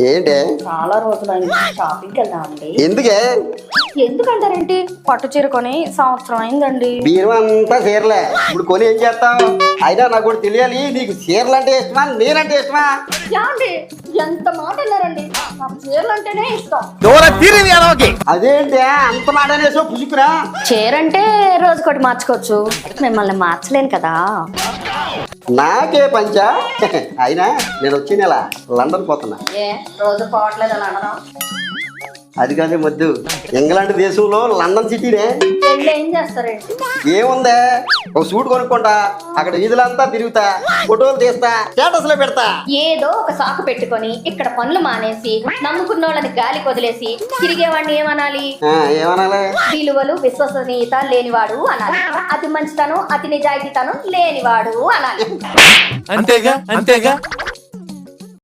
ఏంటి చాలా రోజులైంది షాపింగ్కి వెళ్దామండి. ఎందుకే ఎందుకంటారేంటి? పట్టు చీర కొని సంవత్సరం అయిందండి. బీరువా అంతా చీరలే ఇప్పుడు కొని ఏం చేస్తావు? అయినా నాకు కూడా తెలియాలి, నీకు చీరలు అంటే ఇష్టమా నేనంటే ఇష్టమా? యాండి ఎంత మాట అన్నారండి, నాకు చీరలు అంటేనే ఇష్టం. అదేంటి అంత మాట అనేసో పుసుకురా. చీర అంటే రోజుకోటి మార్చుకోవచ్చు, మిమ్మల్ని మార్చలేను కదా. నాకే పంచా. అయినా నేను వచ్చే నెల లండన్ పోతున్నా. ఏ రోజు పోవట్లేదు అలా అనడం. అది కాదే మొద్దు, ఇంగ్లాండ్ దేశంలో లండన్ సిటీనే. వెళ్ళి ఏం చేస్తారేంటి? ఏముందే, ఒక సూట్ కొనుక్కుంటా, అక్కడ వీధులంతా తిరుగుతా, ఫోటోలు తీస్తా, స్టేటస్ లో పెడతా. ఏదో ఒక సాకు పెట్టుకొని ఇక్కడ పనులు మానేసి నమ్ముకున్న వాళ్ళని గాలి వదిలేసి తిరిగేవాడిని ఏమనాలి? ఏమనాలి? విలువలు విశ్వసనీయత లేనివాడు అనాలి. అతి మంచితనం అతి నిజాయితీతనం లేనివాడు అనాలి. అంతేగా.